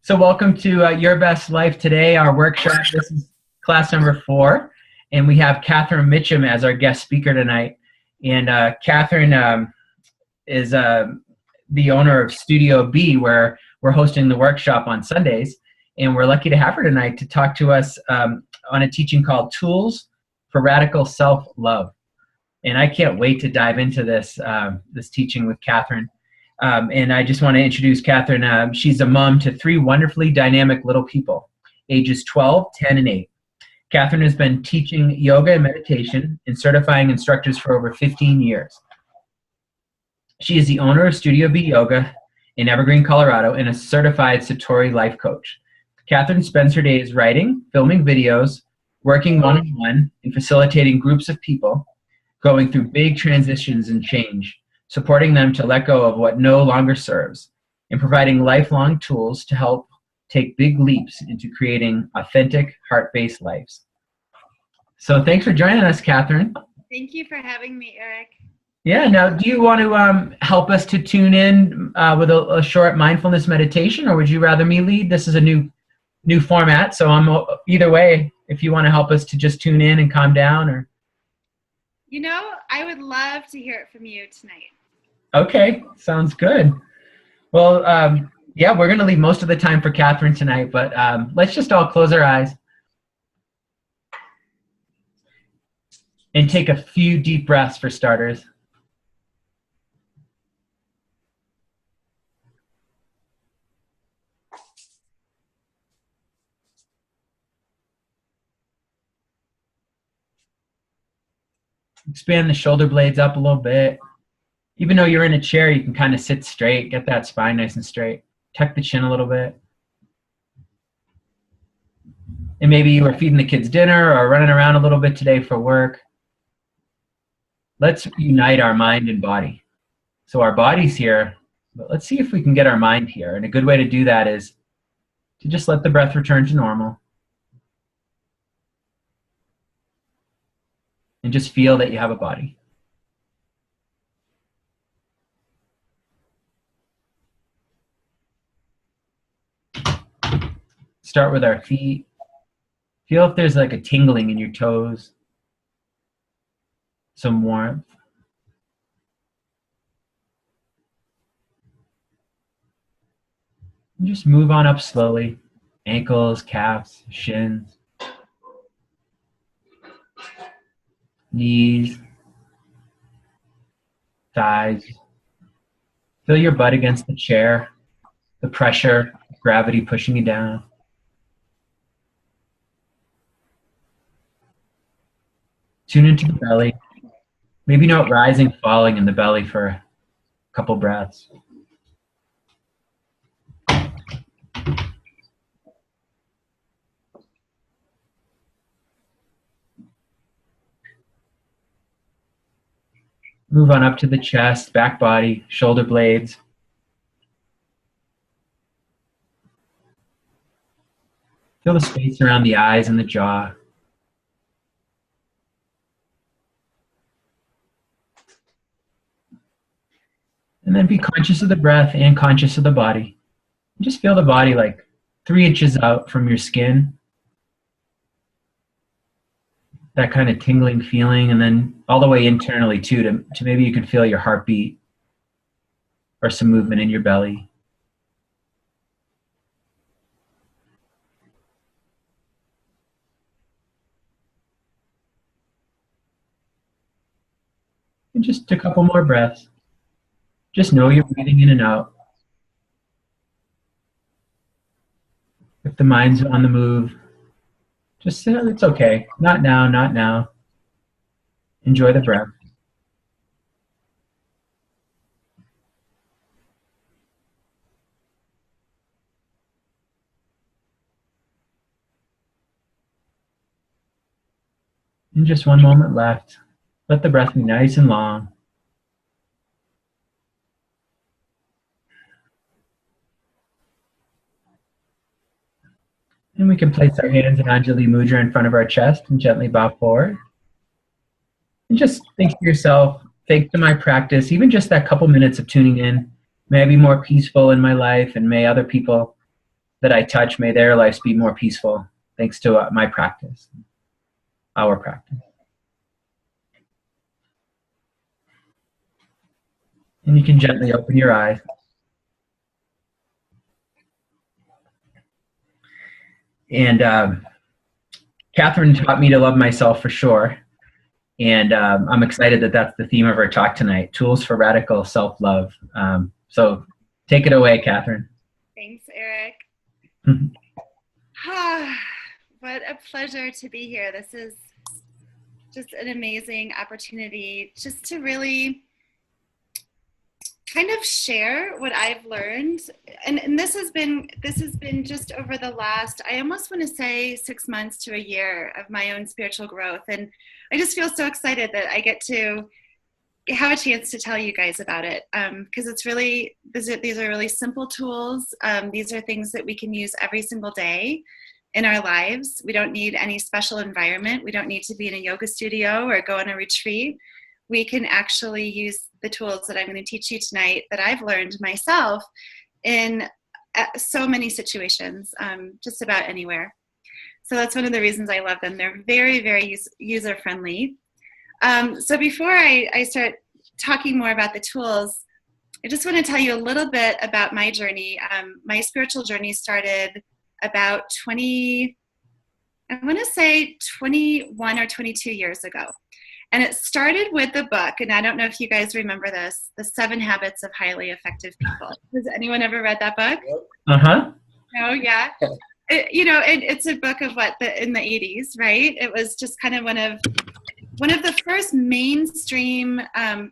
So welcome to Your Best Life today, our workshop. This is class number 4, and we have Kathryn Mitchem as our guest speaker tonight. And Kathryn is the owner of Studio B, where we're hosting the workshop on Sundays. And we're lucky to have her tonight to talk to us on a teaching called Tools for Radical Self-Love. And I can't wait to dive into this teaching with Kathryn. And I just want to introduce Kathryn. She's a mom to 3 wonderfully dynamic little people, ages 12, 10, and 8. Kathryn has been teaching yoga and meditation and certifying instructors for over 15 years. She is the owner of Studio B Yoga in Evergreen, Colorado, and a certified Satori life coach. Kathryn spends her days writing, filming videos, working one-on-one, and facilitating groups of people going through big transitions and change, supporting them to let go of what no longer serves, and providing lifelong tools to help take big leaps into creating authentic, heart-based lives. So thanks for joining us, Kathryn. Thank you for having me, Eric. Yeah, now do you want to help us to tune in with a short mindfulness meditation, or would you rather me lead? This is a new format, so I'm either way, if you want to help us to just tune in and calm down. Or I would love to hear it from you tonight. Okay, sounds good. Well, yeah, we're going to leave most of the time for Kathryn tonight, but let's just all close our eyes and take a few deep breaths for starters. Expand the shoulder blades up a little bit. Even though you're in a chair, you can kind of sit straight, get that spine nice and straight. Tuck the chin a little bit. And maybe you were feeding the kids dinner or running around a little bit today for work. Let's unite our mind and body. So our body's here, but let's see if we can get our mind here. And a good way to do that is to just let the breath return to normal. And just feel that you have a body. Start with our feet. Feel if there's like a tingling in your toes, some warmth. And just move on up slowly. Ankles, calves, shins, knees, thighs. Feel your butt against the chair, the pressure, gravity pushing you down. Tune into the belly. Maybe note rising, falling in the belly for a couple breaths. Move on up to the chest, back body, shoulder blades. Feel the space around the eyes and the jaw. And then be conscious of the breath and conscious of the body. Just feel the body like 3 inches out from your skin. That kind of tingling feeling, and then all the way internally too, to maybe you can feel your heartbeat or some movement in your belly. And just a couple more breaths. Just know you're breathing in and out. If the mind's on the move, just say, it's okay. Not now, not now. Enjoy the breath. And just one moment left. Let the breath be nice and long. And we can place our hands in Anjali Mudra in front of our chest and gently bow forward. And just think to yourself, thanks to my practice, even just that couple minutes of tuning in, may I be more peaceful in my life, and may other people that I touch, may their lives be more peaceful, thanks to my practice, our practice. And you can gently open your eyes. And Kathryn taught me to love myself for sure. And I'm excited that that's the theme of our talk tonight, tools for radical self-love. So take it away, Kathryn. Thanks, Eric. What a pleasure to be here. This is just an amazing opportunity just to really kind of share what I've learned. And this has been just over the last, I almost want to say 6 months to a year of my own spiritual growth. And I just feel so excited that I get to have a chance to tell you guys about it. Because it's really, these are really simple tools. These are things that we can use every single day in our lives. We don't need any special environment. We don't need to be in a yoga studio or go on a retreat. We can actually use the tools that I'm going to teach you tonight that I've learned myself in so many situations, just about anywhere. So that's one of the reasons I love them. They're very, very user-friendly. So before I start talking more about the tools, I just want to tell you a little bit about my journey. My spiritual journey started about 21 or 22 years ago. And it started with the book, and I don't know if you guys remember this, The 7 Habits of Highly Effective People. Has anyone ever read that book? Uh-huh. Oh, yeah. It's a book of in the 80s, right? It was just kind of one of the first mainstream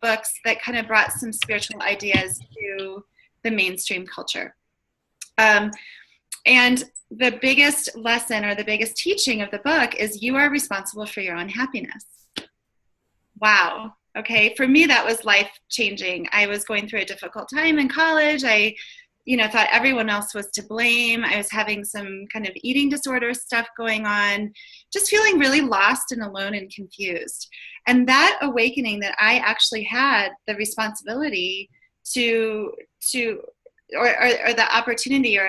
books that kind of brought some spiritual ideas to the mainstream culture. And the biggest lesson or the biggest teaching of the book is you are responsible for your own happiness. Wow. Okay. For me, that was life-changing. I was going through a difficult time in college. I, thought everyone else was to blame. I was having some kind of eating disorder stuff going on, just feeling really lost and alone and confused. And that awakening that I actually had the responsibility or the opportunity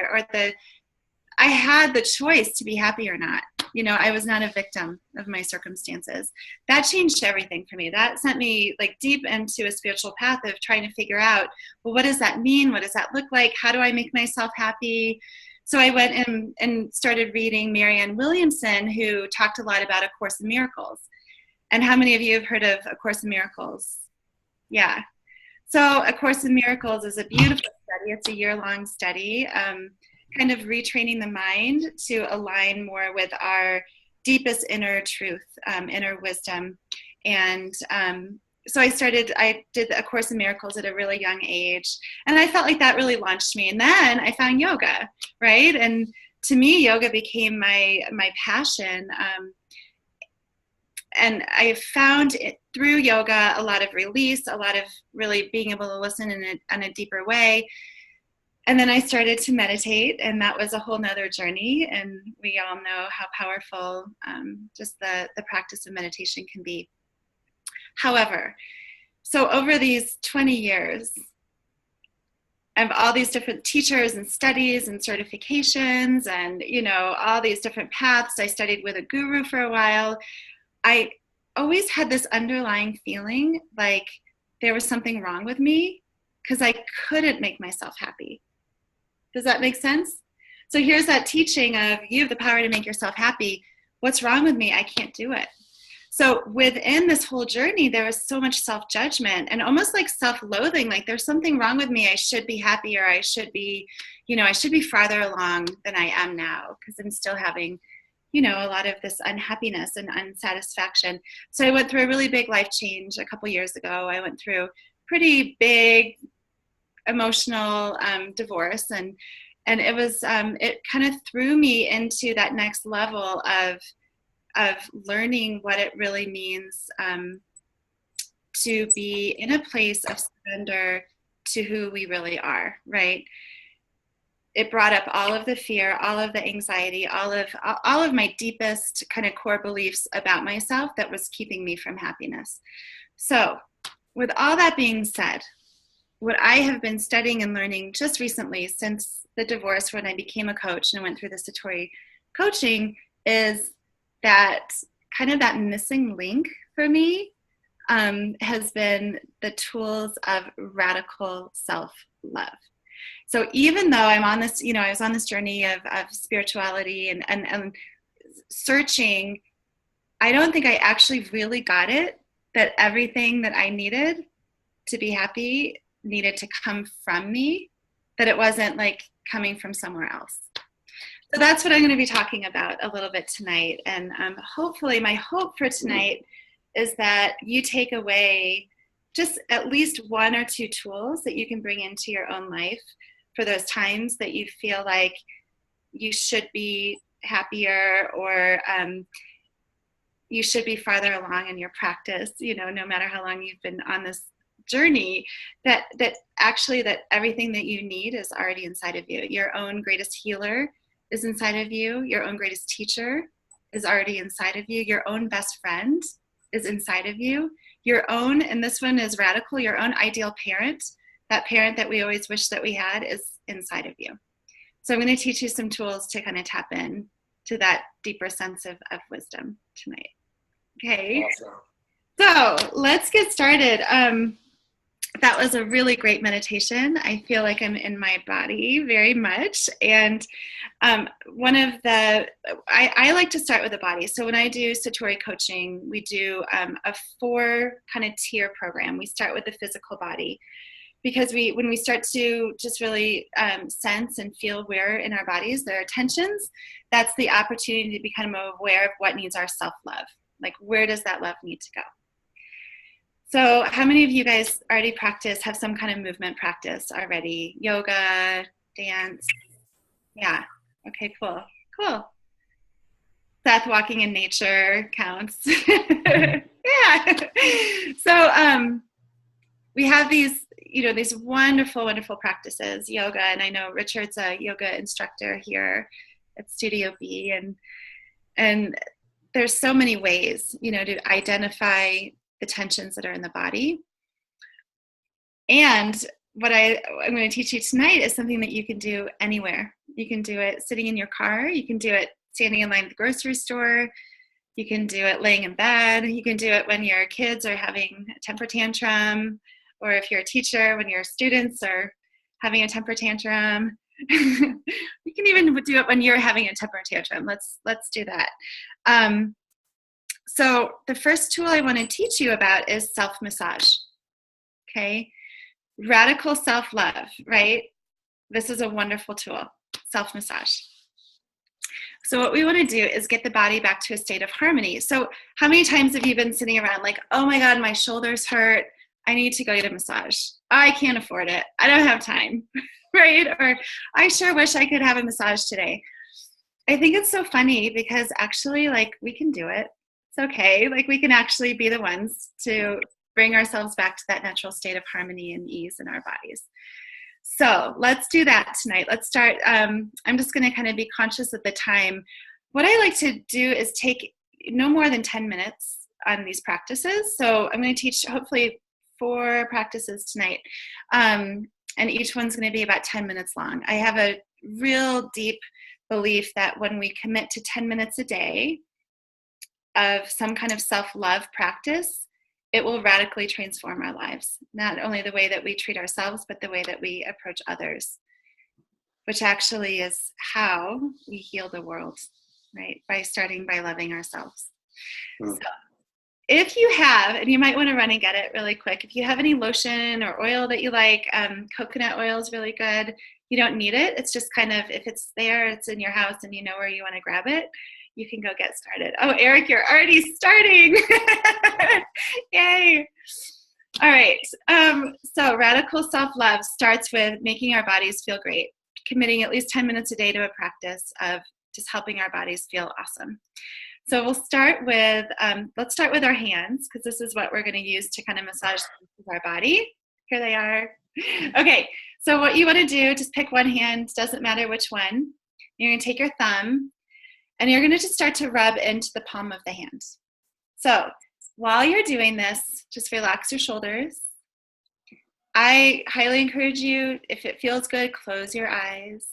I had the choice to be happy or not. I was not a victim of my circumstances. That changed everything for me. That sent me deep into a spiritual path of trying to figure out, well, what does that mean? What does that look like? How do I make myself happy? So I went and started reading Marianne Williamson, who talked a lot about A Course in Miracles. And how many of you have heard of A Course in Miracles? Yeah. So A Course in Miracles is a beautiful study. It's a year-long study. Kind of retraining the mind to align more with our deepest inner truth, inner wisdom. And so I did A Course in Miracles at a really young age. And I felt like that really launched me. And then I found yoga, right? And to me, yoga became my passion. And I found through yoga a lot of release, a lot of really being able to listen in a deeper way. And then I started to meditate, and that was a whole nother journey. And we all know how powerful just the practice of meditation can be. However, so over these 20 years of all these different teachers and studies and certifications and, all these different paths, I studied with a guru for a while. I always had this underlying feeling like there was something wrong with me because I couldn't make myself happy. Does that make sense? So here's that teaching of you have the power to make yourself happy. What's wrong with me? I can't do it. So within this whole journey, there was so much self-judgment and almost like self-loathing, like there's something wrong with me. I should be happier. I should be farther along than I am now because I'm still having, a lot of this unhappiness and unsatisfaction. So I went through a really big life change a couple years ago. I went through pretty big emotional divorce, and it was it kind of threw me into that next level of learning what it really means to be in a place of surrender to who we really are, right? It brought up all of the fear, all of the anxiety, all of my deepest kind of core beliefs about myself that was keeping me from happiness. So with all that being said, what I have been studying and learning just recently since the divorce when I became a coach and I went through the Satori coaching is that kind of that missing link for me has been the tools of radical self-love. So even though I'm on this, I was on this journey of spirituality and searching, I don't think I actually really got it, that everything that I needed to be happy needed to come from me, that it wasn't like coming from somewhere else. So that's what I'm going to be talking about a little bit tonight. And hopefully my hope for tonight is that you take away just at least one or two tools that you can bring into your own life for those times that you feel like you should be happier or you should be farther along in your practice, no matter how long you've been on this journey, that actually that everything that you need is already inside of you. Your own greatest healer is inside of you. Your own greatest teacher is already inside of you. Your own best friend is inside of you. Your own, and this one is radical, your own ideal parent, that parent that we always wish that we had, is inside of you. So I'm going to teach you some tools to kind of tap in to that deeper sense of wisdom tonight. Okay. Awesome. So let's get started. That was a really great meditation. I feel like I'm in my body very much. And I like to start with the body. So when I do Satori coaching, we do a 4 kind of tier program. We start with the physical body because when we start to just really sense and feel where in our bodies there are tensions, that's the opportunity to become aware of what needs our self-love. Like, where does that love need to go? So how many of you guys already have some kind of movement practice already? Yoga, dance? Yeah. Okay, cool. Seth, walking in nature counts. Yeah. So we have these wonderful, wonderful practices, yoga. And I know Richard's a yoga instructor here at Studio B. And there's so many ways, to identify the tensions that are in the body. And what I'm going to teach you tonight is something that you can do anywhere. You can do it sitting in your car. You can do it standing in line at the grocery store. You can do it laying in bed. You can do it when your kids are having a temper tantrum, or if you're a teacher, when your students are having a temper tantrum. You can even do it when you're having a temper tantrum. Let's do that. So the first tool I want to teach you about is self-massage, okay? Radical self-love, right? This is a wonderful tool, self-massage. So what we want to do is get the body back to a state of harmony. So how many times have you been sitting around like, oh my God, my shoulders hurt. I need to go get a massage. I can't afford it. I don't have time, right? Or I sure wish I could have a massage today. I think it's so funny because actually, like, we can do it. It's okay. Like, we can actually be the ones to bring ourselves back to that natural state of harmony and ease in our bodies. So let's do that tonight. Let's start. I'm just going to kind of be conscious of the time. What I like to do is take no more than 10 minutes on these practices. So I'm going to teach hopefully 4 practices tonight. And each one's going to be about 10 minutes long. I have a real deep belief that when we commit to 10 minutes a day of some kind of self-love practice, it will radically transform our lives. Not only the way that we treat ourselves, but the way that we approach others, which actually is how we heal the world, right? By starting by loving ourselves. So if you have, and you might want to run and get it really quick, if you have any lotion or oil that you like, coconut oil is really good. You don't need it. It's just kind of, if it's there, it's in your house and you know where you want to grab it, you can go get started. Oh, Eric, you're already starting. Yay. All right. So radical self-love starts with making our bodies feel great, committing at least 10 minutes a day to a practice of just helping our bodies feel awesome. So we'll start with, let's start with our hands, because this is what we're going to use to kind of massage our body. Here they are. Okay. So what you want to do, just pick one hand, doesn't matter which one. You're going to take your thumb and you're going to just start to rub into the palm of the hand. So while you're doing this, just relax your shoulders. I highly encourage you, if it feels good, close your eyes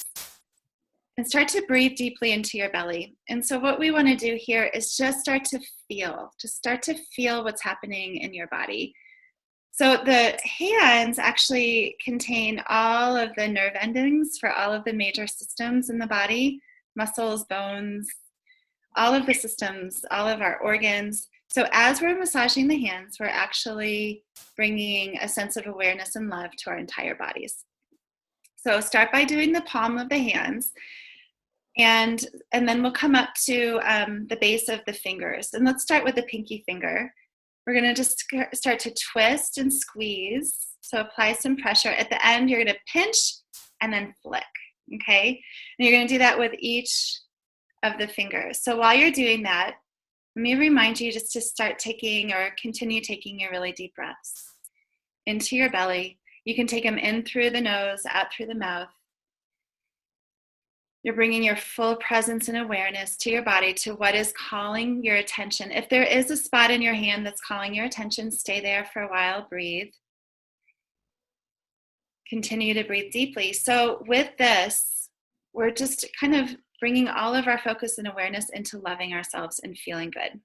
and start to breathe deeply into your belly. And so what we want to do here is just start to feel what's happening in your body. So the hands actually contain all of the nerve endings for all of the major systems in the body, muscles, bones, all of the systems, all of our organs. So as we're massaging the hands, we're actually bringing a sense of awareness and love to our entire bodies. So start by doing the palm of the hands, and then we'll come up to the base of the fingers. And let's start with the pinky finger. We're going to just start to twist and squeeze. So apply some pressure. At the end, you're going to pinch and then flick, okay? And you're going to do that with each of the fingers. So while you're doing that, let me remind you just to start taking or continue taking your really deep breaths into your belly. You can take them in through the nose, out through the mouth. You're bringing your full presence and awareness to your body, to what is calling your attention. If there is a spot in your hand that's calling your attention, stay there for a while, breathe. Continue to breathe deeply. So with this, we're just kind of bringing all of our focus and awareness into loving ourselves and feeling good.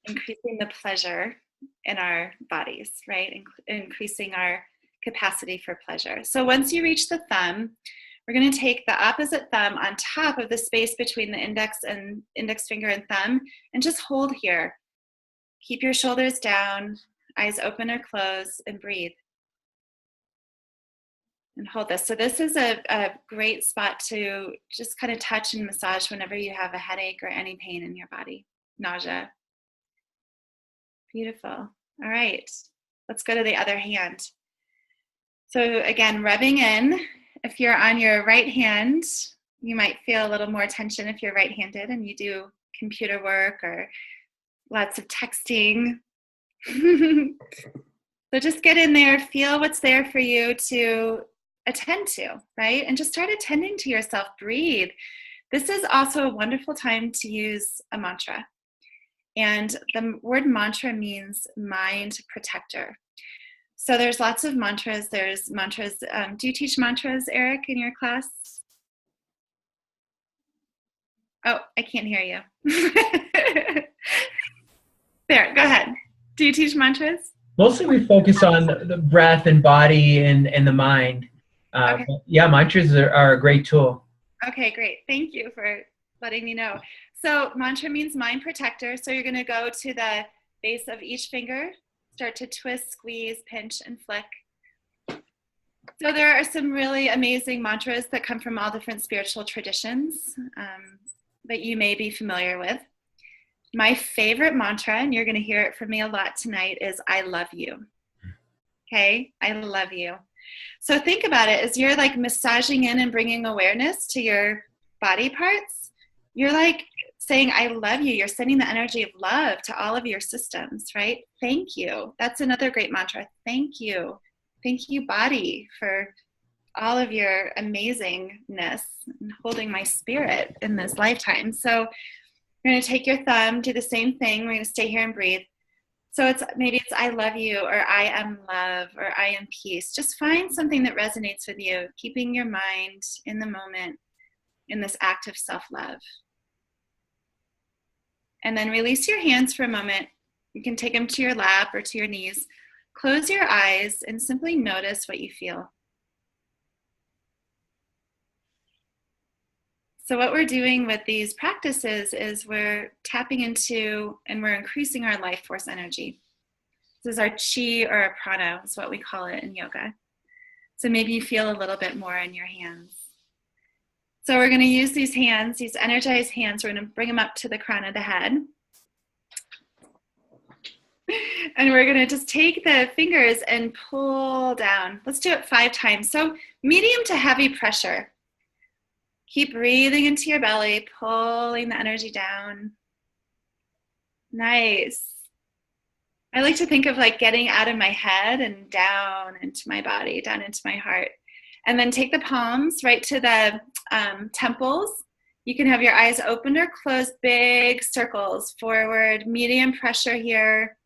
Increasing the pleasure in our bodies, right? Increasing our capacity for pleasure. So once you reach the thumb, we're going to take the opposite thumb on top of the space between the index finger and thumb, and just hold here. Keep your shoulders down, eyes open or closed, and breathe. And hold this. So this is a great spot to just kind of touch and massage whenever you have a headache or any pain in your body, nausea. Beautiful. All right, let's go to the other hand. So again, rubbing in. If you're on your right hand, you might feel a little more tension if you're right-handed and you do computer work or lots of texting. So just get in there, feel what's there for you to attend to, right? And just start attending to yourself. Breathe. This is also a wonderful time to use a mantra. And the word mantra means mind protector. So there's lots of mantras. There's mantras. Do you teach mantras, Eric, in your class? Oh, I can't hear you. There, go ahead. Do you teach mantras? Mostly we focus on the breath and body and the mind. Okay. Yeah, mantras are a great tool. Okay, great. Thank you for letting me know. So mantra means mind protector. So you're going to go to the base of each finger, start to twist, squeeze, pinch, and flick. So there are some really amazing mantras that come from all different spiritual traditions that you may be familiar with. My favorite mantra, and you're going to hear it from me a lot tonight, is I love you. Okay? I love you. So think about it as you're like massaging in and bringing awareness to your body parts. You're like saying, I love you. You're sending the energy of love to all of your systems, right? Thank you. That's another great mantra. Thank you. Thank you, body, for all of your amazingness and holding my spirit in this lifetime. So you're going to take your thumb, do the same thing. We're going to stay here and breathe. So maybe it's I love you, or I am love, or I am peace. Just find something that resonates with you, keeping your mind in the moment in this act of self-love. And then release your hands for a moment. You can take them to your lap or to your knees. Close your eyes and simply notice what you feel. So what we're doing with these practices is we're tapping into and we're increasing our life force energy. This is our chi or our prana, is what we call it in yoga. So maybe you feel a little bit more in your hands. So we're going to use these hands, these energized hands. We're going to bring them up to the crown of the head. And we're going to just take the fingers and pull down. Let's do it 5 times. So medium to heavy pressure. Keep breathing into your belly, pulling the energy down. Nice. I like to think of like getting out of my head and down into my body, down into my heart. And then take the palms right to the temples. You can have your eyes open or closed, big circles forward, medium pressure here.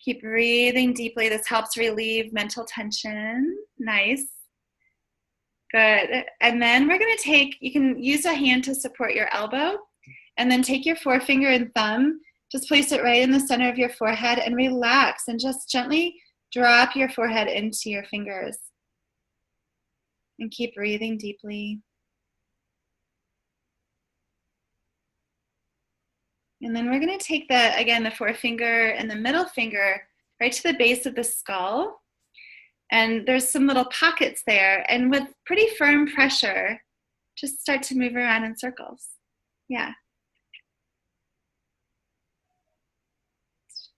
Keep breathing deeply. This helps relieve mental tension. Nice. Good. And then we're going to take, you can use a hand to support your elbow, and then take your forefinger and thumb, just place it right in the center of your forehead and relax, and just gently drop your forehead into your fingers. And keep breathing deeply. And then we're going to take the forefinger and the middle finger right to the base of the skull. And there's some little pockets there. And with pretty firm pressure, just start to move around in circles. Yeah.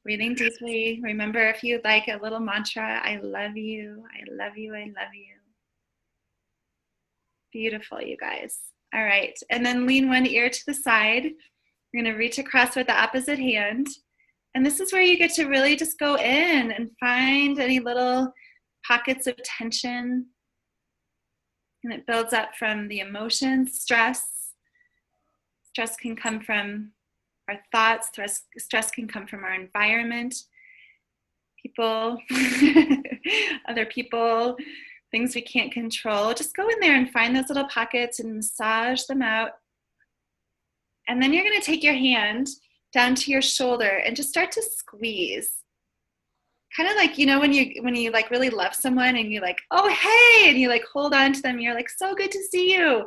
Breathing deeply. Remember, if you'd like a little mantra, I love you, I love you, I love you. Beautiful, you guys. All right. And then lean one ear to the side. You're going to reach across with the opposite hand. And this is where you get to really just go in and find any little pockets of tension. And it builds up from the emotions, stress. Stress can come from our thoughts. Stress can come from our environment, people, other people, things we can't control. Just go in there and find those little pockets and massage them out. And then you're going to take your hand down to your shoulder and just start to squeeze. Kind of like, you know, when you like really love someone and you like, oh, hey, and you like hold on to them. You're like, so good to see you.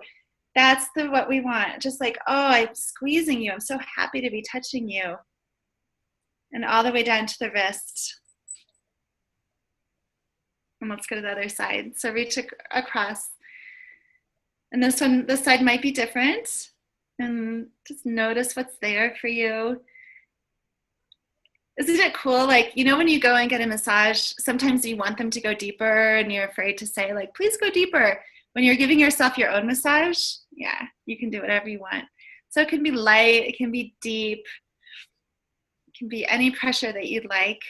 That's what we want. Just like, oh, I'm squeezing you. I'm so happy to be touching you. And all the way down to the wrist. And let's go to the other side. So reach across. And this side might be different. And just notice what's there for you. Isn't it cool? Like, you know, when you go and get a massage, sometimes you want them to go deeper and you're afraid to say, like, please go deeper. When you're giving yourself your own massage, yeah, you can do whatever you want. So it can be light, it can be deep, it can be any pressure that you'd like.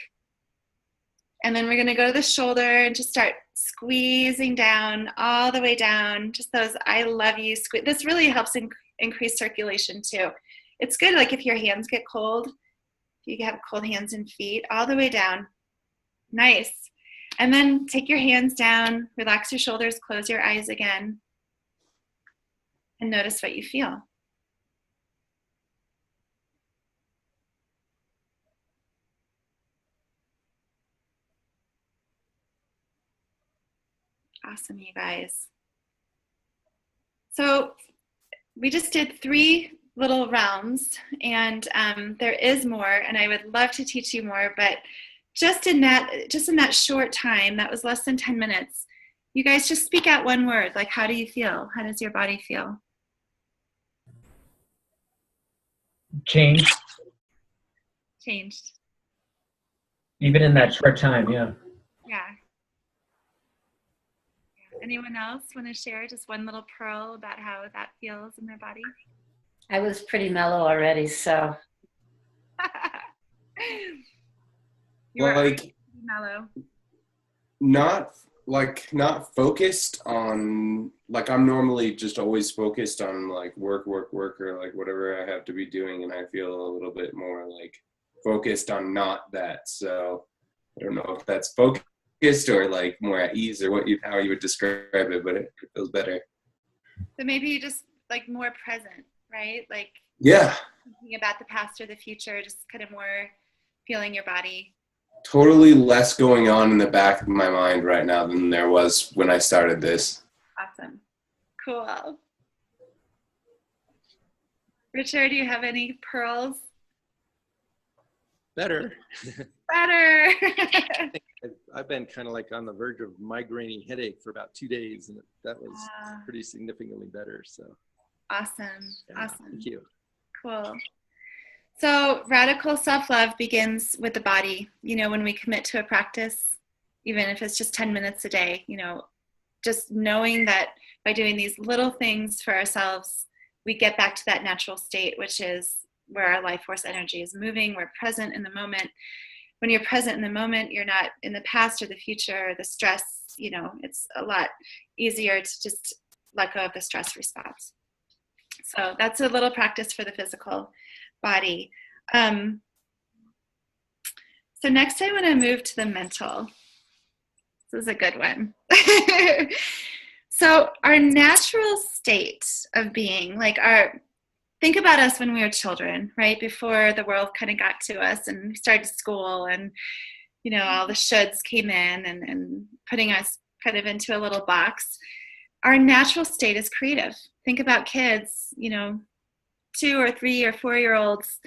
And then we're going to go to the shoulder and just start squeezing down, all the way down. Just those I love you squeeze. This really helps increase circulation too. It's good, like if your hands get cold, if you have cold hands and feet, all the way down. Nice. And then take your hands down, relax your shoulders, close your eyes again, and notice what you feel. Awesome, you guys. So we just did 3 little rounds, and there is more, and I would love to teach you more, but just in that short time, that was less than 10 minutes, you guys just speak out one word. Like, how do you feel? How does your body feel? Changed. Changed. Even in that short time, yeah. Yeah. Anyone else want to share just one little pearl about how that feels in their body? I was pretty mellow already, so. You were like mellow. not focused on, like, I'm normally just always focused on like work or like whatever I have to be doing, and I feel a little bit more like focused on not that. So I don't know if that's focused or like more at ease or how you would describe it, but it feels better. So maybe you just like more present, right? Like, yeah, thinking about the past or the future, just kind of more feeling your body. Totally less going on in the back of my mind right now than there was when I started this. Awesome. Cool. Richard, do you have any pearls? Better. Better. I've been kind of like on the verge of migraine headache for about 2 days, and that was pretty significantly better. So awesome. Yeah, awesome. Thank you. Cool. So radical self-love begins with the body. You know, when we commit to a practice, even if it's just 10 minutes a day, you know, just knowing that by doing these little things for ourselves, we get back to that natural state, which is where our life force energy is moving. We're present in the moment. When you're present in the moment, you're not in the past or the future, or the stress, you know, it's a lot easier to just let go of the stress response. So that's a little practice for the physical body. So next I want to move to the mental. This is a good one. So our natural state of being, think about us when we were children, right? Before the world kind of got to us and we started school and, all the shoulds came in and putting us kind of into a little box. Our natural state is creative. Think about kids, 2 or 3 or 4-year-olds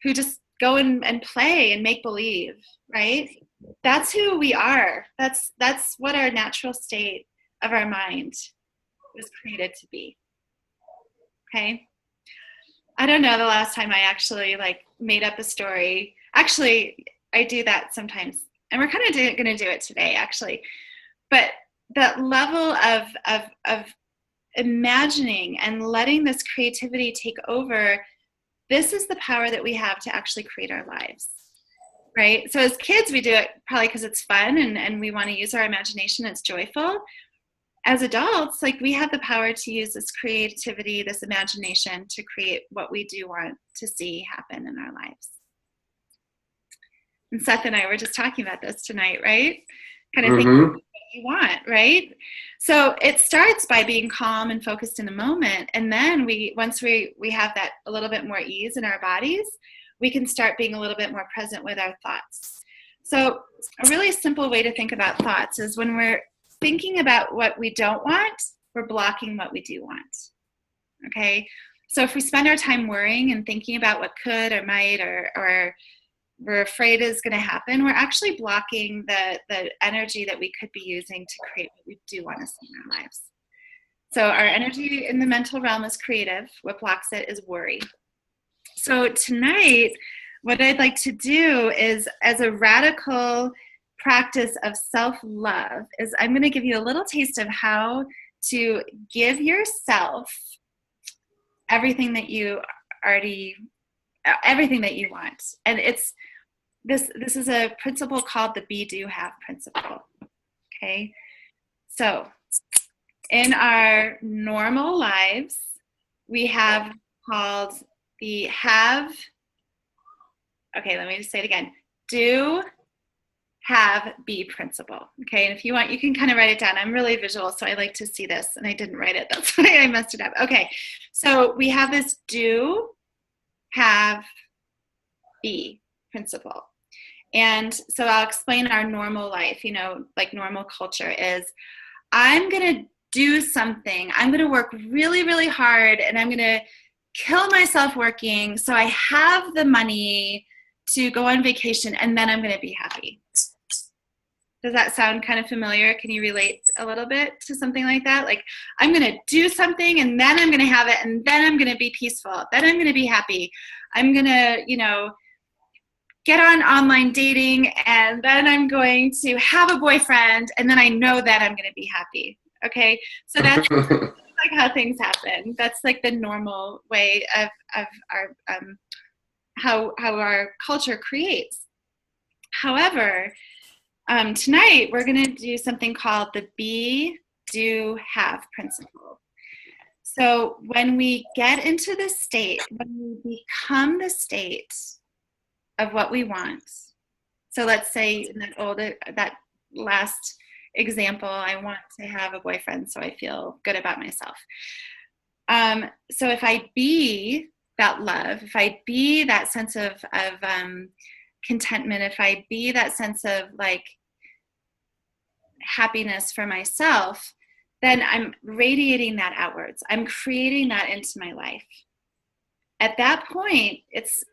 who just go and play and make believe, right? That's who we are. That's what our natural state of our mind was created to be. Okay? I don't know the last time I actually made up a story. Actually, I do that sometimes. And we're kind of going to do it today, actually. But that level of imagining and letting this creativity take over, this is the power that we have to actually create our lives. Right? So as kids, we do it probably because it's fun and we want to use our imagination. It's joyful. As adults, we have the power to use this creativity, this imagination to create what we do want to see happen in our lives. And Seth and I were just talking about this tonight, right? Kind of thinking what you want, right? So it starts by being calm and focused in the moment. And then once we have that a little bit more ease in our bodies, we can start being a little bit more present with our thoughts. So a really simple way to think about thoughts is when we're thinking about what we don't want, we're blocking what we do want. Okay? So if we spend our time worrying and thinking about what could or might or we're afraid is going to happen, we're actually blocking the energy that we could be using to create what we do want to see in our lives. So our energy in the mental realm is creative. What blocks it is worry. So tonight, what I'd like to do is, as a radical practice of self-love, is I'm going to give you a little taste of how to give yourself everything that you want. And it's this is a principle called the be, do, have principle. Okay? So in our normal lives, we have called the have, okay, let me just say it again. Do, have, be principle. Okay, and if you want, you can kind of write it down. I'm really visual, so I like to see this, and I didn't write it. That's why I messed it up. Okay, so we have this do, have, be principle. And so I'll explain our normal life, normal culture is, I'm going to do something. I'm going to work really, really hard, and I'm going to kill myself working so I have the money to go on vacation, and then I'm going to be happy. Does that sound kind of familiar? Can you relate a little bit to something like that? I'm going to do something, and then I'm going to have it, and then I'm going to be peaceful. Then I'm going to be happy. I'm going to, get on online dating, and then I'm going to have a boyfriend, and then I know that I'm going to be happy. Okay? So that's how things happen. That's the normal way of our how our culture creates. However, tonight we're going to do something called the be, do, have principle. So when we get into the state, when we become the state of what we want. So let's say in that last example, I want to have a boyfriend so I feel good about myself. So if I be that love, if I be that sense of contentment, if I be that sense of happiness for myself, then I'm radiating that outwards. I'm creating that into my life. At that point,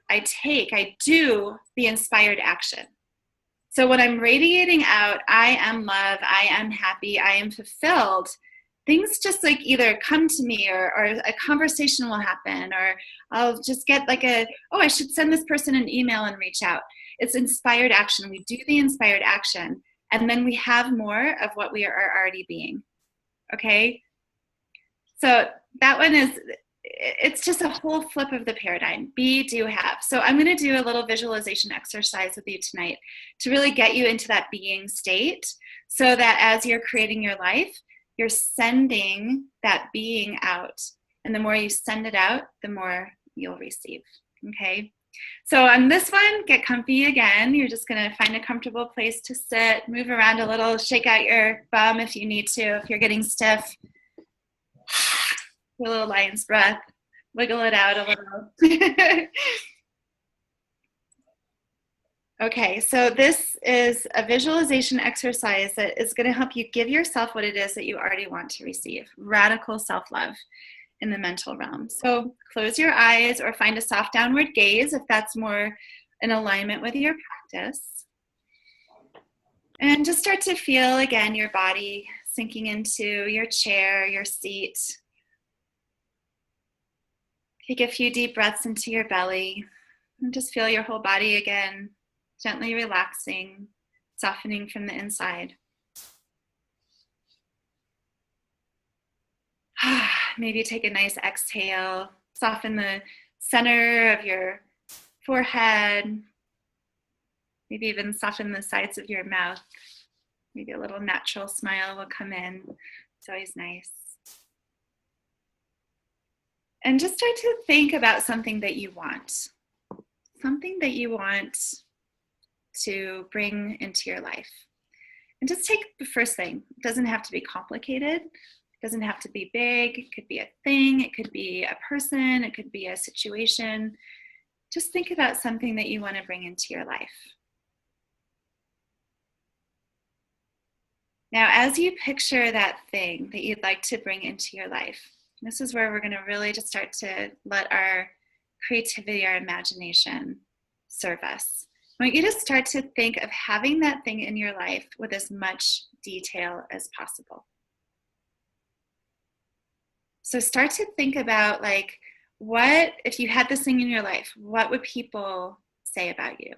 I do the inspired action. So when I'm radiating out, I am love, I am happy, I am fulfilled, things just either come to me or a conversation will happen, or I'll just get I should send this person an email and reach out. It's inspired action. We do the inspired action, and then we have more of what we are already being. Okay? So that one it's just a whole flip of the paradigm. Be, do, have. So I'm going to do a little visualization exercise with you tonight to really get you into that being state, so that as you're creating your life, you're sending that being out. And the more you send it out, the more you'll receive. Okay? So on this one, get comfy again. You're just going to find a comfortable place to sit, move around a little, shake out your bum if you need to. If you're getting stiff, a little lion's breath, wiggle it out a little. Okay, so this is a visualization exercise that is going to help you give yourself what it is that you already want to receive. Radical self-love in the mental realm. So close your eyes or find a soft downward gaze if that's more in alignment with your practice. And just start to feel again your body sinking into your chair, your seat. Take a few deep breaths into your belly and just feel your whole body again, gently relaxing, softening from the inside. Maybe take a nice exhale, soften the center of your forehead, maybe even soften the sides of your mouth. Maybe a little natural smile will come in. It's always nice. And just start to think about something that you want. Something that you want to bring into your life. And just take the first thing. It doesn't have to be complicated. It doesn't have to be big. It could be a thing. It could be a person. It could be a situation. Just think about something that you want to bring into your life. Now, as you picture that thing that you'd like to bring into your life, this is where we're going to really just start to let our creativity, our imagination serve us. I want you to start to think of having that thing in your life with as much detail as possible. So start to think about, like, what, if you had this thing in your life, what would people say about you?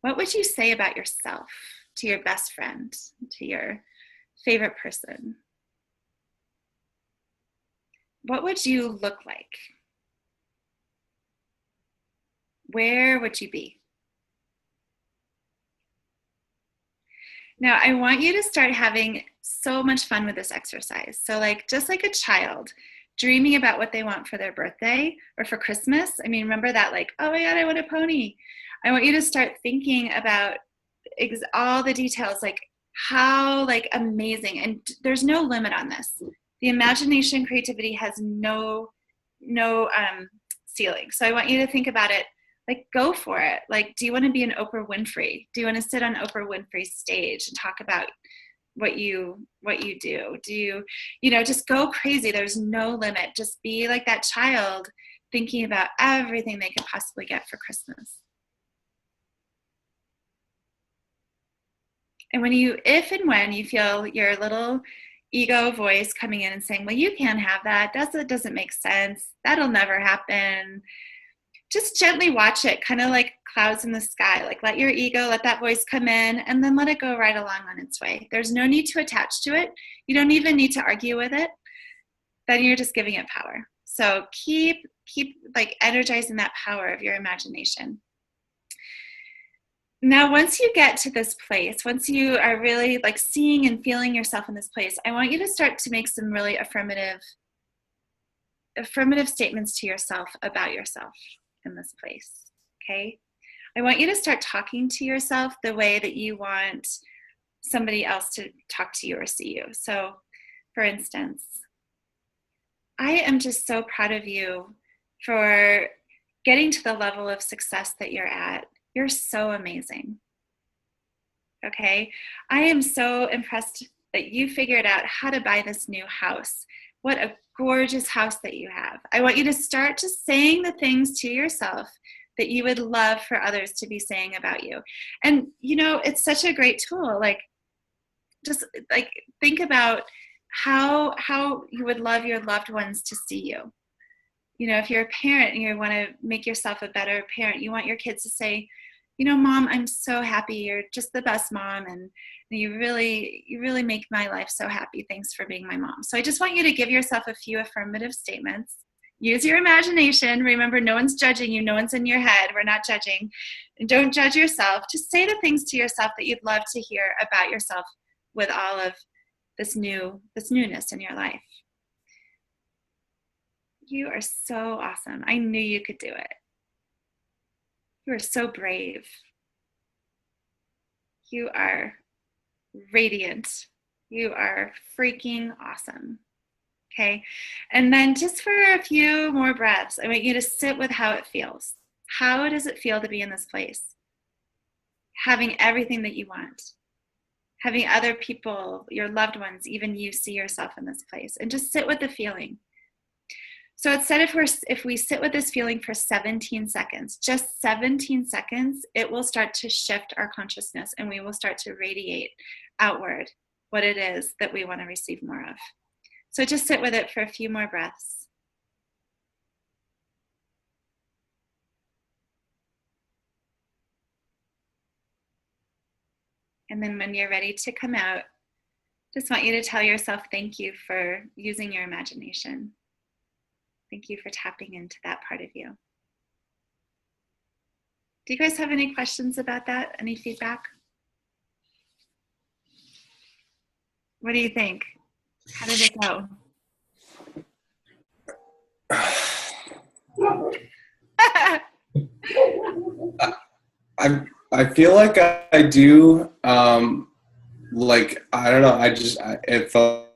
What would you say about yourself to your best friend, to your favorite person? What would you look like? Where would you be? Now, I want you to start having so much fun with this exercise. So, like, just like a child dreaming about what they want for their birthday or for Christmas. I mean, remember that, like, oh my God, I want a pony. I want you to start thinking about all the details, like how, like, amazing. And there's no limit on this. The imagination, creativity has no ceiling. So I want you to think about it. Like, go for it. Like, do you want to be an Oprah Winfrey? Do you want to sit on Oprah Winfrey's stage and talk about what you do? Do you just go crazy? There's no limit. Just be like that child thinking about everything they could possibly get for Christmas. And if and when you feel your little ego voice coming in and saying, well, you can't have that. That doesn't make sense. That'll never happen. Just gently watch it, kind of like clouds in the sky. Like, let your ego, let that voice come in, and then let it go right along on its way. There's no need to attach to it. You don't even need to argue with it. Then you're just giving it power. So keep like energizing that power of your imagination. Now, once you get to this place, once you are really like seeing and feeling yourself in this place, I want you to start to make some really affirmative statements to yourself about yourself in this place, okay? I want you to start talking to yourself the way that you want somebody else to talk to you or see you. So, for instance, I am just so proud of you for getting to the level of success that you're at. You're so amazing, okay? I am so impressed that you figured out how to buy this new house. What a gorgeous house that you have. I want you to start just saying the things to yourself that you would love for others to be saying about you. And, it's such a great tool. Like, just like think about how you would love your loved ones to see you. If you're a parent and you want to make yourself a better parent, you want your kids to say, Mom, I'm so happy. You're just the best mom. And you really make my life so happy. Thanks for being my mom. So I just want you to give yourself a few affirmative statements. Use your imagination. Remember, no one's judging you. No one's in your head. We're not judging. And don't judge yourself. Just say the things to yourself that you'd love to hear about yourself with all of this newness in your life. You are so awesome. I knew you could do it. You are so brave. You are radiant. You are freaking awesome. Okay. And then just for a few more breaths, I want you to sit with how it feels. How does it feel to be in this place? Having everything that you want. Having other people, your loved ones, even you see yourself in this place. And just sit with the feeling. So instead, if we sit with this feeling for 17 seconds, just 17 seconds, it will start to shift our consciousness and we will start to radiate outward what it is that we want to receive more of. So just sit with it for a few more breaths. And then when you're ready to come out, just want you to tell yourself thank you for using your imagination. Thank you for tapping into that part of you. Do you guys have any questions about that? Any feedback? What do you think? How did it go? I feel like I do, like, I don't know, it felt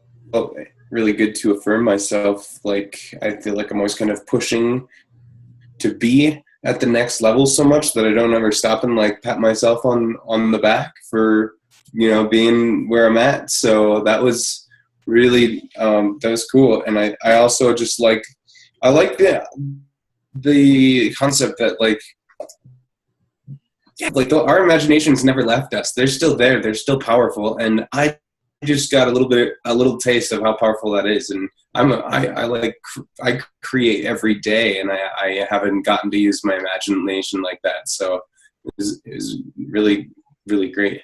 really good to affirm myself. Like, I feel like I'm always kind of pushing to be at the next level so much that I don't ever stop and like pat myself on the back for, you know, being where I'm at. So that was really, that was cool. And I also just like, I like the concept that like, yeah, like our imaginations never left us. They're still there. They're still powerful. And I just got a little taste of how powerful that is. And I create every day, and I haven't gotten to use my imagination like that. So it was really, really great.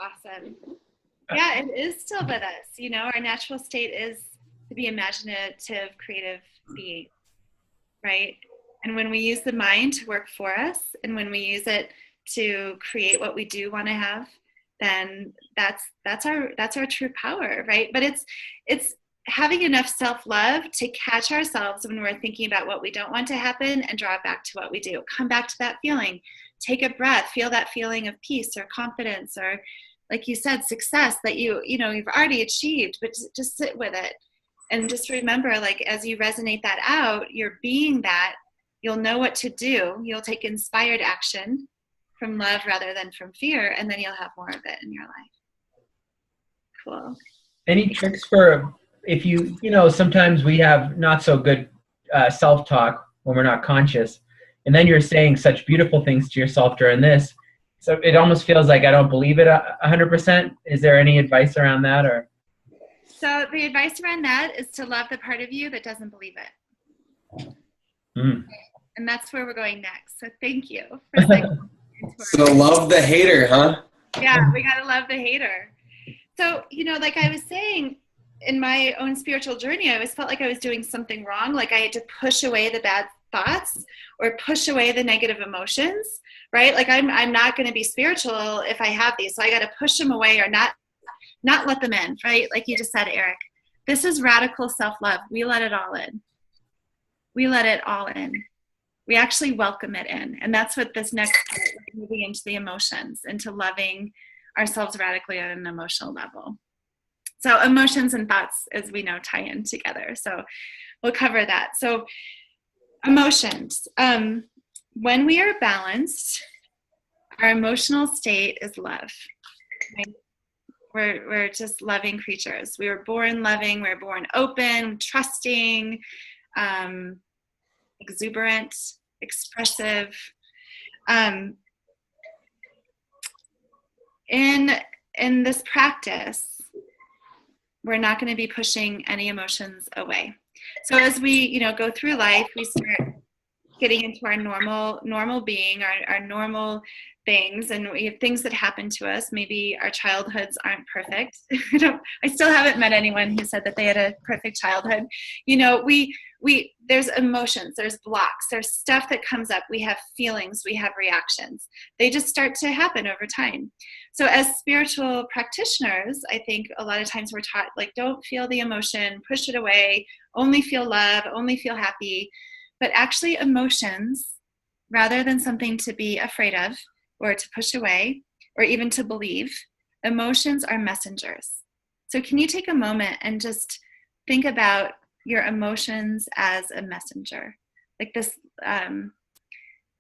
Awesome. Yeah, it is still with us. You know, our natural state is to be imaginative, creative beings, right? And when we use the mind to work for us, and when we use it to create what we do want to have, then that's our true power, right? But it's having enough self-love to catch ourselves when we're thinking about what we don't want to happen and draw it back to what we do. Come back to that feeling. Take a breath. Feel that feeling of peace or confidence or, like you said, success that you've already achieved, but just sit with it. And just remember, like, as you resonate that out, you're being that. You'll know what to do. You'll take inspired action from love rather than from fear, and then you'll have more of it in your life. Cool. Any tricks for if you know, sometimes we have not so good self-talk when we're not conscious, and then you're saying such beautiful things to yourself during this, so it almost feels like I don't believe it 100%. Is there any advice around that? Or so the advice around that is to love the part of you that doesn't believe it. And that's where we're going next. So thank you for saying. So love the hater, huh? Yeah, we gotta love the hater. So, you know, like I was saying, in my own spiritual journey, I always felt like I was doing something wrong. Like I had to push away the bad thoughts or push away the negative emotions, right? Like I'm not going to be spiritual if I have these. So I got to push them away or not let them in, right? Like you just said, Eric, this is radical self-love. We let it all in. We let it all in. We actually welcome it in. And that's what this next part is, moving into the emotions, into loving ourselves radically on an emotional level. So emotions and thoughts, as we know, tie in together. So we'll cover that. So emotions. When we are balanced, our emotional state is love. Right? We're just loving creatures. We were born loving. We were born open, trusting, exuberant, expressive. In this practice, we're not going to be pushing any emotions away. So as we, go through life, we start getting into our normal being, our normal things, and we have things that happen to us. Maybe our childhoods aren't perfect. I still haven't met anyone who said that they had a perfect childhood. There's emotions, there's blocks, there's stuff that comes up. We have feelings, we have reactions. They just start to happen over time. So as spiritual practitioners, I think a lot of times we're taught, like, don't feel the emotion, push it away, only feel love, only feel happy. But actually emotions rather than something to be afraid of or to push away or even to believe. Emotions are messengers. So can you take a moment and just think about your emotions as a messenger? Like this,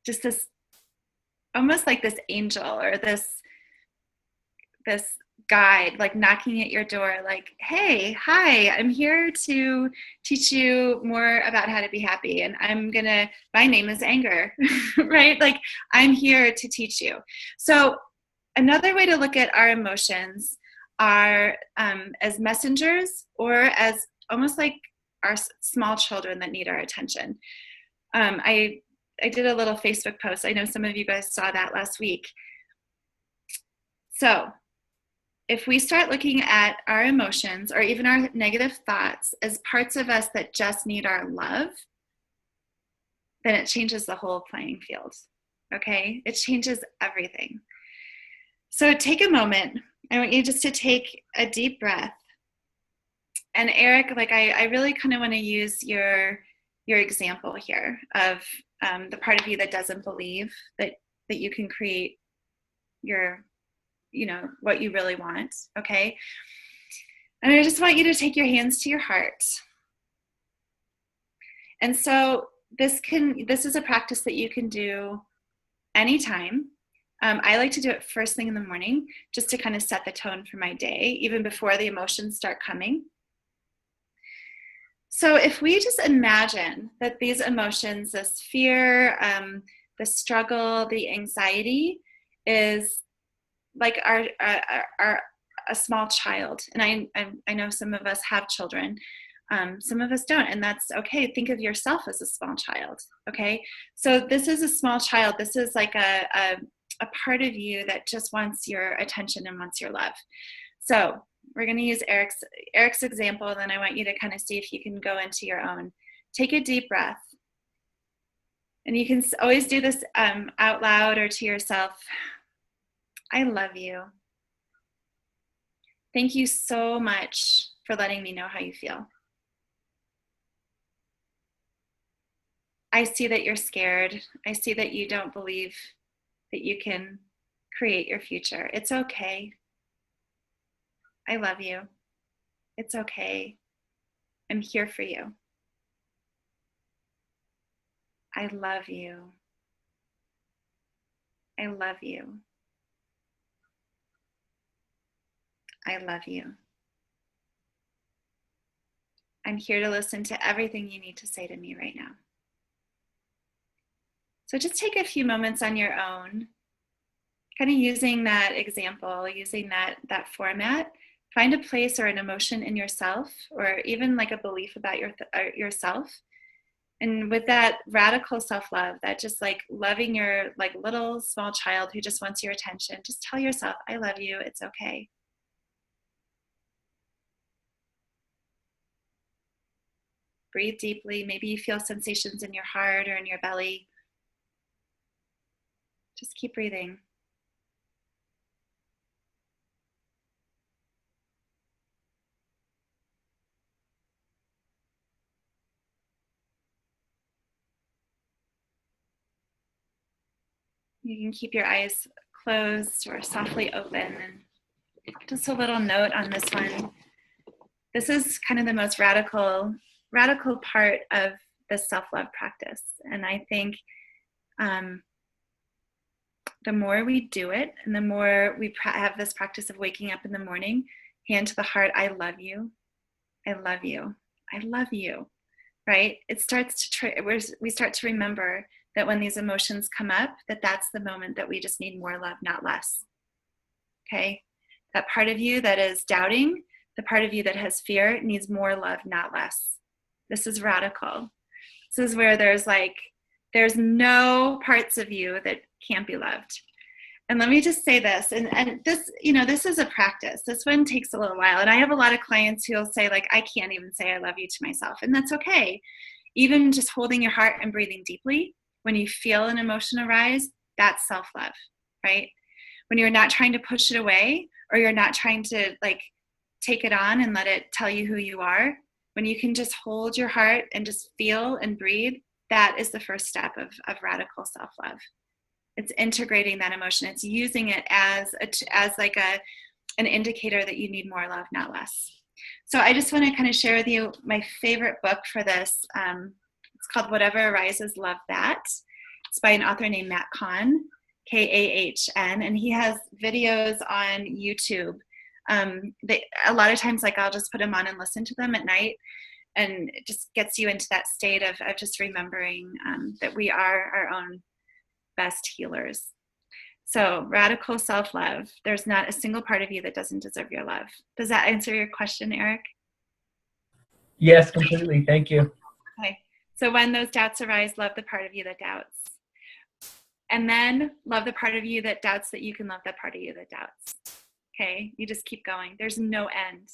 just this, almost like this angel or this guide, like knocking at your door, like, hey, hi, I'm here to teach you more about how to be happy. And my name is anger, right? Like, I'm here to teach you. So another way to look at our emotions are as messengers, or as almost like our small children that need our attention. I did a little Facebook post. I know some of you guys saw that last week. So if we start looking at our emotions or even our negative thoughts as parts of us that just need our love, then it changes the whole playing field, okay? It changes everything. So take a moment. I want you just to take a deep breath. And Eric, like I really kind of want to use your example here of the part of you that doesn't believe that you can create what you really want, okay? And I just want you to take your hands to your heart. And so this is a practice that you can do anytime. I like to do it first thing in the morning, just to kind of set the tone for my day, even before the emotions start coming. So if we just imagine that these emotions, this fear, the struggle, the anxiety, is like a small child. And I know some of us have children. Some of us don't, and that's okay. Think of yourself as a small child, okay? So this is a small child. This is like a part of you that just wants your attention and wants your love. So we're going to use Eric's example, and then I want you to kind of see if you can go into your own. Take a deep breath. And you can always do this out loud or to yourself. I love you. Thank you so much for letting me know how you feel. I see that you're scared. I see that you don't believe that you can create your future. It's okay. I love you. It's okay. I'm here for you. I love you. I love you. I love you. I'm here to listen to everything you need to say to me right now. So just take a few moments on your own, kind of using that example, using that format. Find a place or an emotion in yourself, or even like a belief about yourself. And with that radical self-love, that just like loving your like little small child who just wants your attention, just tell yourself, I love you, it's okay. Breathe deeply. Maybe you feel sensations in your heart or in your belly. Just keep breathing. You can keep your eyes closed or softly open. And just a little note on this one. This is kind of the most radical part of the self-love practice. And I think the more we do it, and the more we have this practice of waking up in the morning, hand to the heart, I love you. I love you. I love you. Right? It starts to we start to remember that when these emotions come up, that's the moment that we just need more love, not less. Okay? That part of you that is doubting, the part of you that has fear, needs more love, not less. This is radical. This is where there's no parts of you that can't be loved. And let me just say this, and this, this is a practice. This one takes a little while. And I have a lot of clients who'll say, like, I can't even say I love you to myself. And that's okay. Even just holding your heart and breathing deeply, when you feel an emotion arise, that's self-love, right? When you're not trying to push it away, or you're not trying to take it on and let it tell you who you are, when you can just hold your heart and just feel and breathe, that is the first step of radical self-love. It's integrating that emotion. It's using it as like an indicator that you need more love, not less. So I just want to kind of share with you my favorite book for this. It's called Whatever Arises, Love That. It's by an author named Matt Kahn, Kahn, and he has videos on YouTube. A lot of times, like, I'll just put them on and listen to them at night, and it just gets you into that state of just remembering that we are our own best healers. So radical self-love. There's not a single part of you that doesn't deserve your love. Does that answer your question, Eric? Yes, completely. Thank you. Okay. So when those doubts arise, love the part of you that doubts. And then love the part of you that doubts that you can love that part of you that doubts. Okay? You just keep going. There's no end.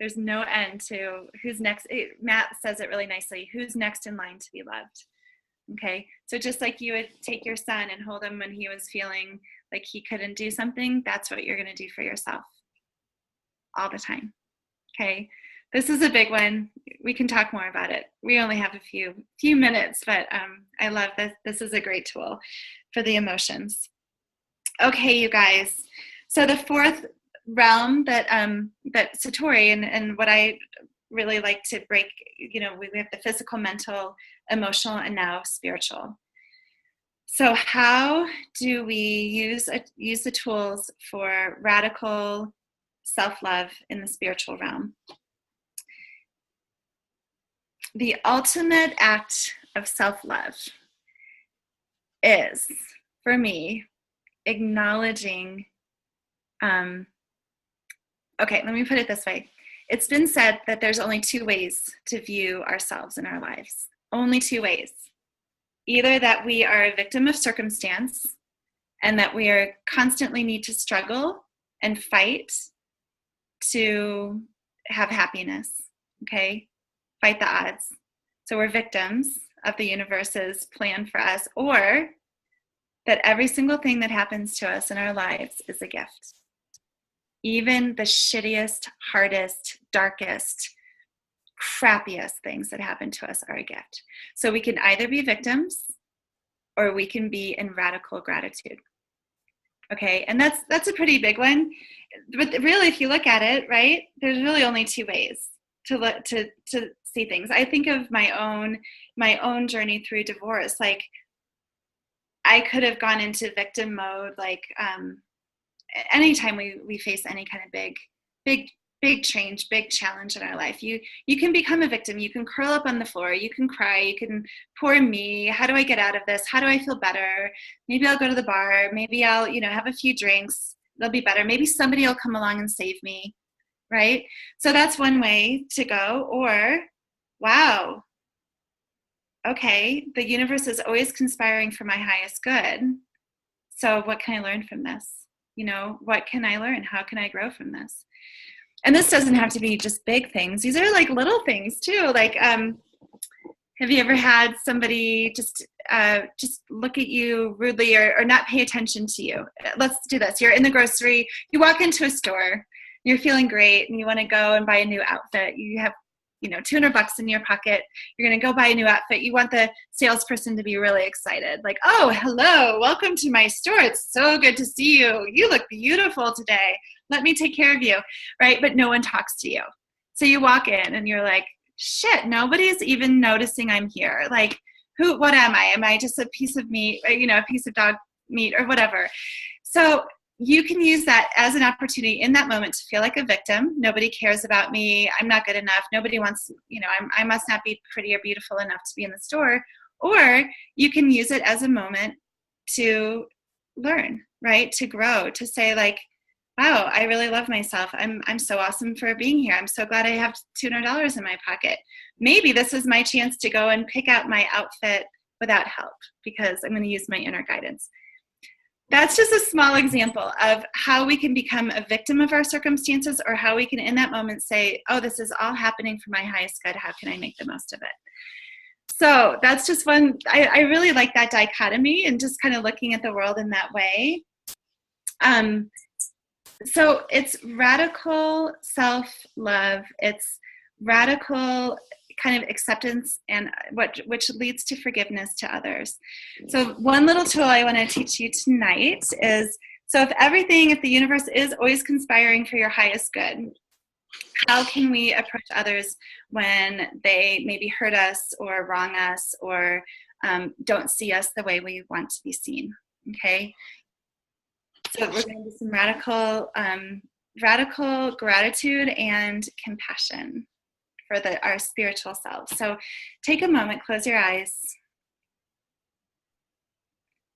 There's no end to who's next. Matt says it really nicely. Who's next in line to be loved? Okay, so just like you would take your son and hold him when he was feeling like he couldn't do something, that's what you're going to do for yourself all the time. Okay, this is a big one. We can talk more about it. We only have a few minutes, but I love this. This is a great tool for the emotions. Okay, you guys. So the fourth realm that Satori and what I really like to break, we have the physical, mental, emotional, and now spiritual. So how do we use the tools for radical self-love in the spiritual realm? The ultimate act of self-love is, for me, acknowledging, okay, let me put it this way. It's been said that there's only two ways to view ourselves in our lives. Only two ways. Either that we are a victim of circumstance and that we are constantly need to struggle and fight to have happiness, okay? Fight the odds. So we're victims of the universe's plan for us, or that every single thing that happens to us in our lives is a gift. Even the shittiest, hardest, darkest, crappiest things that happen to us are a gift. So we can either be victims or we can be in radical gratitude. Okay, and that's a pretty big one. But really, if you look at it, right, there's really only two ways to see things. I think of my own journey through divorce. Like, I could have gone into victim mode, like anytime we face any kind of big change, big challenge in our life, you can become a victim. You can curl up on the floor, you can cry, you can poor me, how do I get out of this? How do I feel better? Maybe I'll go to the bar, maybe I'll, have a few drinks, it'll be better. Maybe somebody will come along and save me, right? So that's one way to go. Or, wow, okay, the universe is always conspiring for my highest good. So what can I learn from this? What can I learn? How can I grow from this? And this doesn't have to be just big things. These are like little things too. Like, have you ever had somebody just look at you rudely or not pay attention to you? Let's do this. You're in the grocery, you walk into a store, you're feeling great and you want to go and buy a new outfit. You have, $200 in your pocket. You're going to go buy a new outfit. You want the salesperson to be really excited. Like, oh, hello, welcome to my store. It's so good to see you. You look beautiful today. Let me take care of you, right? But no one talks to you. So you walk in and you're like, shit, nobody's even noticing I'm here. Like, what am I? Am I just a piece of meat, a piece of dog meat or whatever? So you can use that as an opportunity in that moment to feel like a victim. Nobody cares about me. I'm not good enough. Nobody wants, I must not be pretty or beautiful enough to be in the store. Or you can use it as a moment to learn, right? To grow, to say like, wow, I really love myself. I'm so awesome for being here. I'm so glad I have $200 in my pocket. Maybe this is my chance to go and pick out my outfit without help because I'm going to use my inner guidance. That's just a small example of how we can become a victim of our circumstances or how we can in that moment say, oh, this is all happening for my highest good. How can I make the most of it? So that's just one. I really like that dichotomy and just kind of looking at the world in that way. So it's radical self-love. It's radical kind of acceptance and which leads to forgiveness to others. So one little tool I want to teach you tonight is, so if the universe is always conspiring for your highest good, how can we approach others when they maybe hurt us or wrong us or don't see us the way we want to be seen? Okay. So we're going to do some radical gratitude and compassion for our spiritual selves. So take a moment, close your eyes.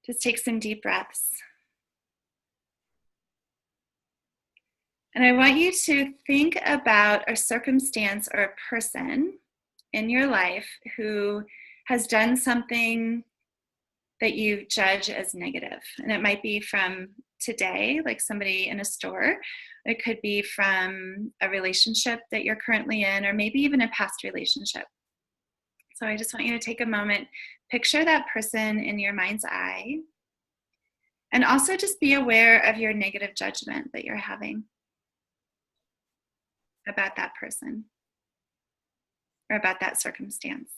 Just take some deep breaths. And I want you to think about a circumstance or a person in your life who has done something that you judge as negative. And it might be from today, like somebody in a store. It could be from a relationship that you're currently in, or maybe even a past relationship. So I just want you to take a moment, picture that person in your mind's eye, and also just be aware of your negative judgment that you're having about that person or about that circumstance.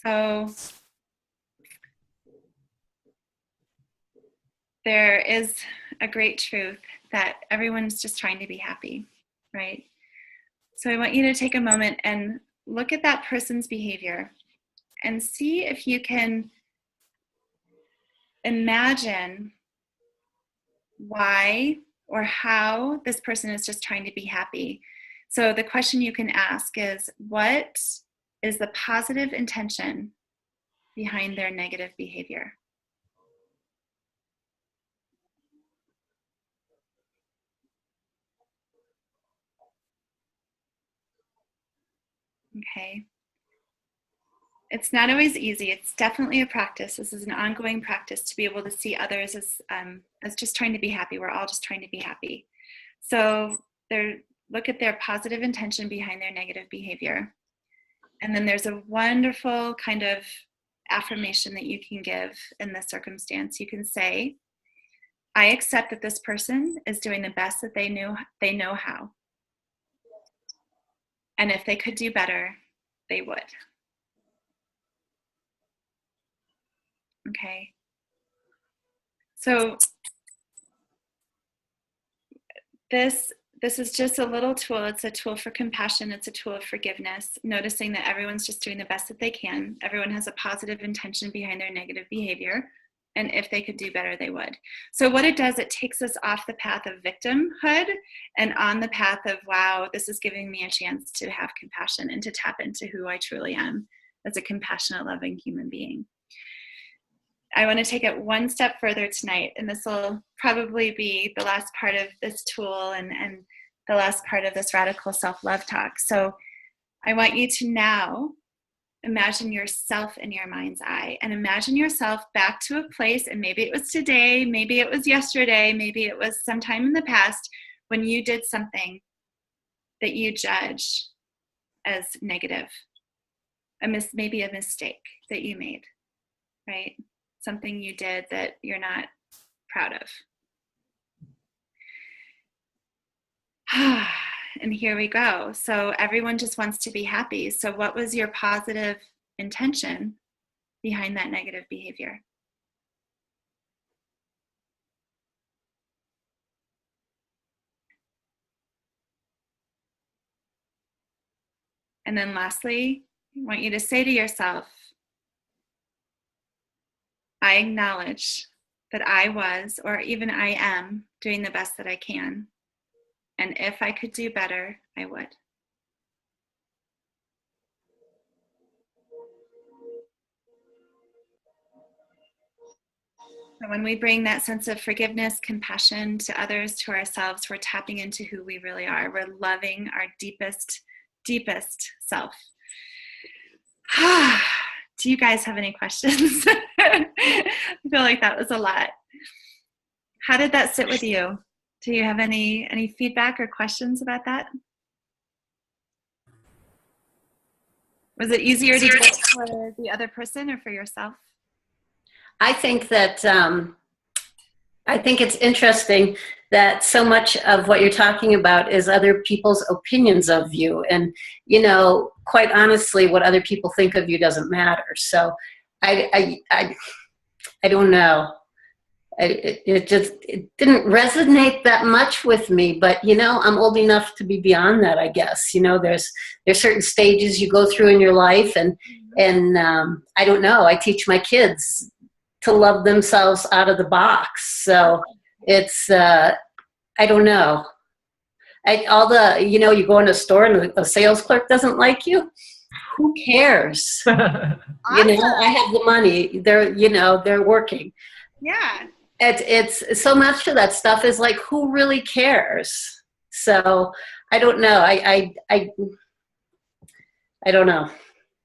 So there is a great truth that everyone's just trying to be happy, right? So I want you to take a moment and look at that person's behavior and see if you can imagine why or how this person is just trying to be happy. So the question you can ask is, what is the positive intention behind their negative behavior? Okay. It's not always easy. It's definitely a practice. This is an ongoing practice to be able to see others as just trying to be happy. We're all just trying to be happy. So look at their positive intention behind their negative behavior. And then there's a wonderful kind of affirmation that you can give in this circumstance. You can say, I accept that this person is doing the best that they know how. And if they could do better, they would. Okay. So this is just a little tool. It's a tool for compassion. It's a tool of forgiveness, noticing that everyone's just doing the best that they can. Everyone has a positive intention behind their negative behavior. And if they could do better, they would. So what it does, it takes us off the path of victimhood and on the path of, wow, this is giving me a chance to have compassion and to tap into who I truly am as a compassionate, loving human being. I want to take it one step further tonight, and this will probably be the last part of this tool and the last part of this radical self-love talk. So I want you to now imagine yourself in your mind's eye and imagine yourself back to a place, and maybe it was today, maybe it was yesterday, maybe it was sometime in the past when you did something that you judge as negative, maybe a mistake that you made, right? Something you did that you're not proud of. And here we go. So everyone just wants to be happy. So what was your positive intention behind that negative behavior? And then lastly, I want you to say to yourself, I acknowledge that I was, or even I am, doing the best that I can. And if I could do better, I would. So when we bring that sense of forgiveness, compassion to others, to ourselves, we're tapping into who we really are. We're loving our deepest, deepest self. Do you guys have any questions? I feel like that was a lot. How did that sit with you? Do you have any feedback or questions about that? Was it easier to do it for the other person or for yourself? I think that I think it's interesting that so much of what you're talking about is other people's opinions of you. And, you know, quite honestly, what other people think of you doesn't matter. So I don't know. It didn't resonate that much with me, but you know, I'm old enough to be beyond that, I guess. You know, there's certain stages you go through in your life, and I don't know. I teach my kids to love themselves out of the box. So it's I don't know. You know, you go in a store and a sales clerk doesn't like you. Who cares? Awesome. You know, I have the money. They're working. Yeah. It's so much of that stuff is like, who really cares? So I don't know. I don't know.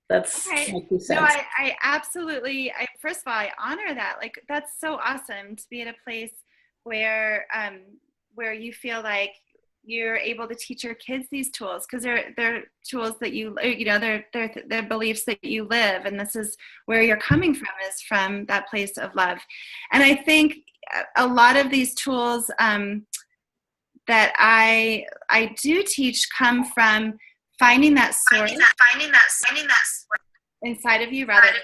That's okay. my 2 cents. No, I absolutely. First of all, I honor that. Like, that's so awesome to be at a place where you feel like you're able to teach your kids these tools, because they're tools that they're beliefs that you live, and this is where you're coming from, is from that place of love. And I think a lot of these tools that I do teach come from finding that source inside of you, rather than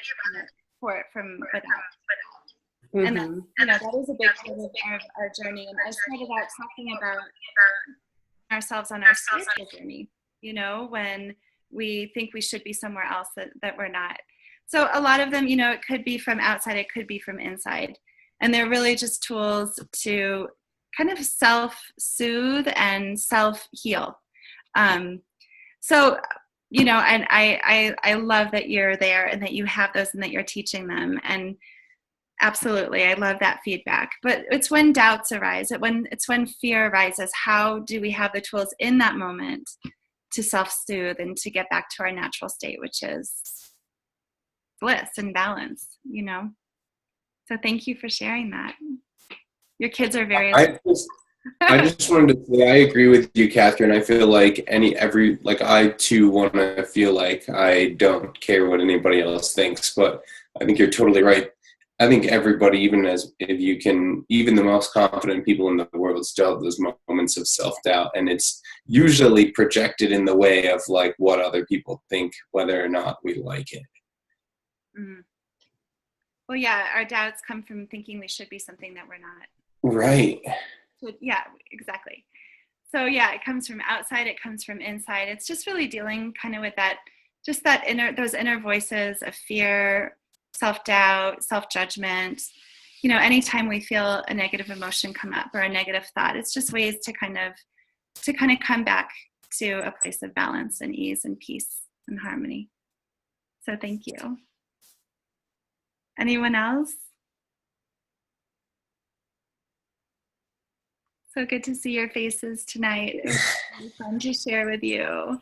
support from without. Mm-hmm. And that, that is a big part of our journey. And I started out talking about ourselves on our spiritual journey, when we think we should be somewhere else that we're not. So a lot of them, it could be from outside, it could be from inside. And they're really just tools to kind of self-soothe and self-heal. So, and I love that you're there and that you have those and that you're teaching them. And absolutely, I love that feedback. But it's when doubts arise, it's when fear arises, how do we have the tools in that moment to self-soothe and to get back to our natural state, which is bliss and balance, So thank you for sharing that. Your kids are very... I just wanted to say I agree with you, Kathryn. I feel like I too want to feel like I don't care what anybody else thinks, but I think you're totally right. I think everybody, even the most confident people in the world still have those moments of self-doubt, and it's usually projected in the way of like what other people think, whether or not we like it. Mm. Well, yeah, our doubts come from thinking we should be something that we're not. Right. So, yeah, exactly. So yeah, it comes from outside, it comes from inside. It's just really dealing kind of with those inner voices of fear, self-doubt, self-judgment. Anytime we feel a negative emotion come up or a negative thought, it's just ways to kind of come back to a place of balance and ease and peace and harmony. So thank you. Anyone else? So good to see your faces tonight. It was really fun to share with you.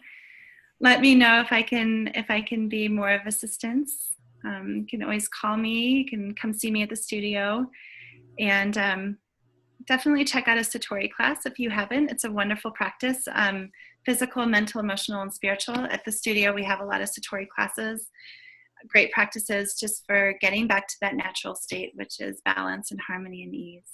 Let me know if I can be more of assistance. You can always call me. You can come see me at the studio, and definitely check out a Satori class if you haven't. It's a wonderful practice, physical, mental, emotional, and spiritual. At the studio, we have a lot of Satori classes, great practices just for getting back to that natural state, which is balance and harmony and ease.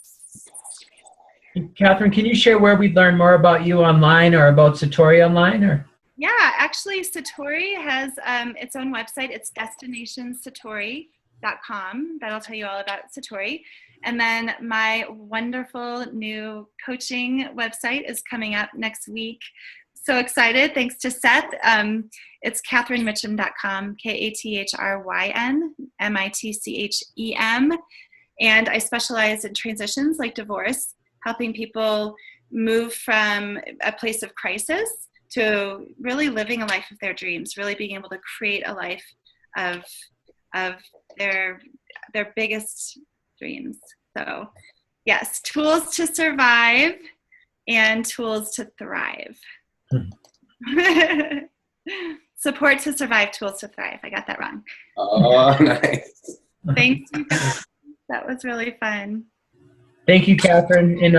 Kathryn, can you share where we'd learn more about you online or about Satori online? Or? Yeah, actually, Satori has its own website. It's destinationsatori.com. That'll tell you all about Satori. And then my wonderful new coaching website is coming up next week. So excited. Thanks to Seth. It's KathrynMitchem.com, KathrynMitchem. And I specialize in transitions like divorce, helping people move from a place of crisis to really living a life of their dreams, really being able to create a life of their biggest dreams. So yes, tools to survive and tools to thrive. Support to survive, tools to thrive. I got that wrong. Oh, nice. Thanks. That was really fun. Thank you, Kathryn, and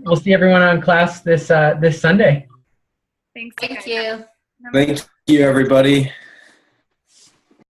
we'll see everyone on class this Sunday. Thanks. Thank you. Thank you, everybody.